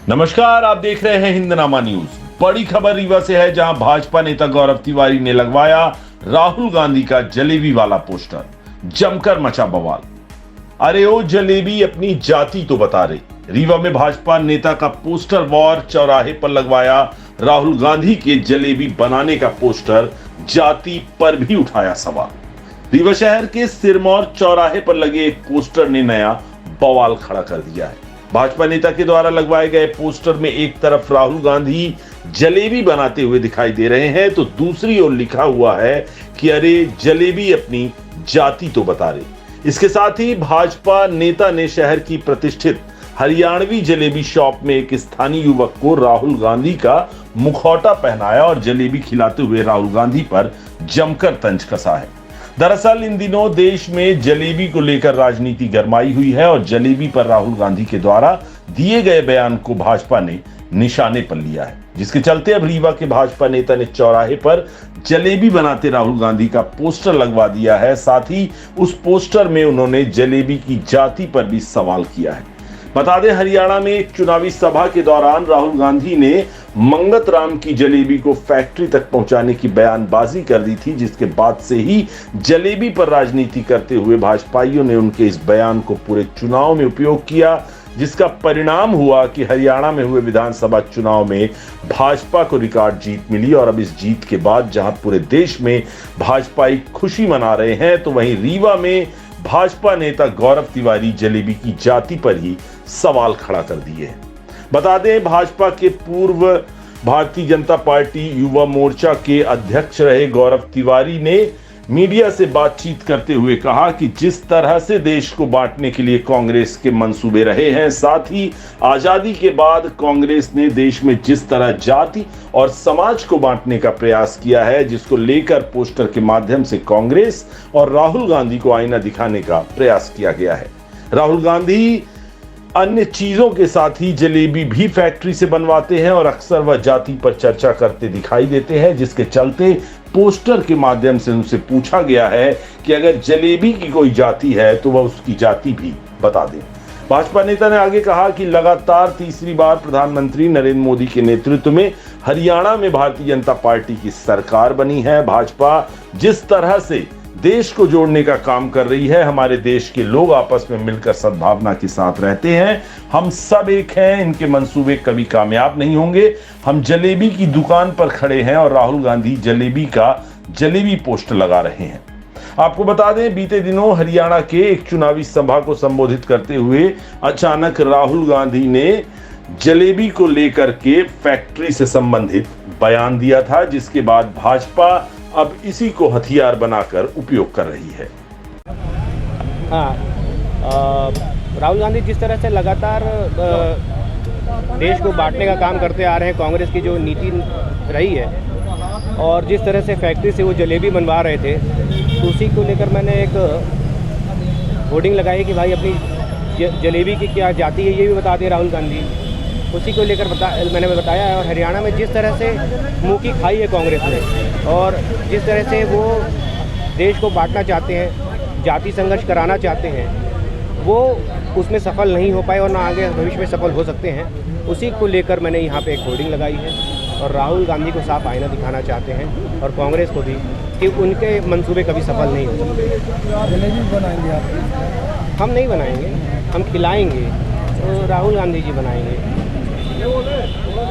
नमस्कार, आप देख रहे हैं हिंदनामा न्यूज। बड़ी खबर रीवा से है, जहां भाजपा नेता गौरव तिवारी ने लगवाया राहुल गांधी का जलेबी वाला पोस्टर। जमकर मचा बवाल। अरे ओ जलेबी अपनी जाति तो बता रही। रीवा में भाजपा नेता का पोस्टर वॉर चौराहे पर लगवाया। राहुल गांधी के जलेबी बनाने का पोस्टर जाति पर भी उठाया सवाल। रीवा शहर के सिरमौर चौराहे पर लगे एक पोस्टर ने नया बवाल खड़ा कर दिया है। भाजपा नेता के द्वारा लगवाए गए पोस्टर में एक तरफ राहुल गांधी जलेबी बनाते हुए दिखाई दे रहे हैं, तो दूसरी ओर लिखा हुआ है कि अरे जलेबी अपनी जाति तो बता रही। इसके साथ ही भाजपा नेता ने शहर की प्रतिष्ठित हरियाणवी जलेबी शॉप में एक स्थानीय युवक को राहुल गांधी का मुखौटा पहनाया और जलेबी खिलाते हुए राहुल गांधी पर जमकर तंज कसा है। दरअसल इन दिनों देश में जलेबी को लेकर राजनीति गरमाई हुई है और जलेबी पर राहुल गांधी के द्वारा दिए गए बयान को भाजपा ने निशाने पर लिया है, जिसके चलते अब रीवा के भाजपा नेता ने चौराहे पर जलेबी बनाते राहुल गांधी का पोस्टर लगवा दिया है। साथ ही उस पोस्टर में उन्होंने जलेबी की जाति पर भी सवाल किया है। बता दें, हरियाणा में एक चुनावी सभा के दौरान राहुल गांधी ने मंगत राम की जलेबी को फैक्ट्री तक पहुंचाने की बयानबाजी कर दी थी, जिसके बाद से ही जलेबी पर राजनीति करते हुए भाजपाइयों ने उनके इस बयान को पूरे चुनाव में उपयोग किया, जिसका परिणाम हुआ कि हरियाणा में हुए विधानसभा चुनाव में भाजपा को रिकॉर्ड जीत मिली। और अब इस जीत के बाद जहां पूरे देश में भाजपाई खुशी मना रहे हैं, तो वहीं रीवा में भाजपा नेता गौरव तिवारी जलेबी की जाति पर ही सवाल खड़ा कर दिए हैं। बता दें, भाजपा के पूर्व भारतीय जनता पार्टी युवा मोर्चा के अध्यक्ष रहे गौरव तिवारी ने मीडिया से बातचीत करते हुए कहा कि जिस तरह से देश को बांटने के लिए कांग्रेस के मंसूबे रहे हैं, साथ ही आजादी के बाद कांग्रेस ने देश में जिस तरह जाति और समाज को बांटने का प्रयास किया है, जिसको लेकर पोस्टर के माध्यम से कांग्रेस और राहुल गांधी को आईना दिखाने का प्रयास किया गया है। राहुल गांधी अन्य चीजों के साथ ही जलेबी भी फैक्ट्री से बनवाते हैं और अक्सर वह जाति पर चर्चा करते दिखाई देते हैं, जिसके चलते पोस्टर के माध्यम से उनसे पूछा गया है कि अगर जलेबी की कोई जाति है तो वह उसकी जाति भी बता दें। भाजपा नेता ने आगे कहा कि लगातार तीसरी बार प्रधानमंत्री नरेंद्र मोदी के नेतृत्व में हरियाणा में भारतीय जनता पार्टी की सरकार बनी है। भाजपा जिस तरह से देश को जोड़ने का काम कर रही है, हमारे देश के लोग आपस में मिलकर सद्भावना के साथ रहते हैं, हम सब एक हैं, इनके मंसूबे कभी कामयाब नहीं होंगे। हम जलेबी की दुकान पर खड़े हैं और राहुल गांधी जलेबी पोस्टर लगा रहे हैं। आपको बता दें, बीते दिनों हरियाणा के एक चुनावी सभा को संबोधित करते हुए अचानक राहुल गांधी ने जलेबी को लेकर के फैक्ट्री से संबंधित बयान दिया था, जिसके बाद भाजपा अब इसी को हथियार बनाकर उपयोग कर रही है। राहुल गांधी जिस तरह से लगातार देश को बांटने का काम करते आ रहे हैं, कांग्रेस की जो नीति रही है, और जिस तरह से फैक्ट्री से वो जलेबी बनवा रहे थे, तो उसी को लेकर मैंने एक होर्डिंग लगाई कि भाई अपनी जलेबी की क्या जाति है ये भी बता दें राहुल गांधी। उसी को लेकर मैंने बताया है। और हरियाणा में जिस तरह से मुँह की खाई है कांग्रेस ने, और जिस तरह से वो देश को बांटना चाहते हैं, जाति संघर्ष कराना चाहते हैं, वो उसमें सफल नहीं हो पाए और ना आगे भविष्य में सफल हो सकते हैं। उसी को लेकर मैंने यहाँ पे एक होर्डिंग लगाई है और राहुल गांधी को साफ आईना दिखाना चाहते हैं और कांग्रेस को भी कि उनके मंसूबे कभी सफल नहीं हो सकते। जलेबी बनाएंगे आप? हम नहीं बनाएंगे, हम खिलाएंगे, तो राहुल गांधी जी बनाएंगे।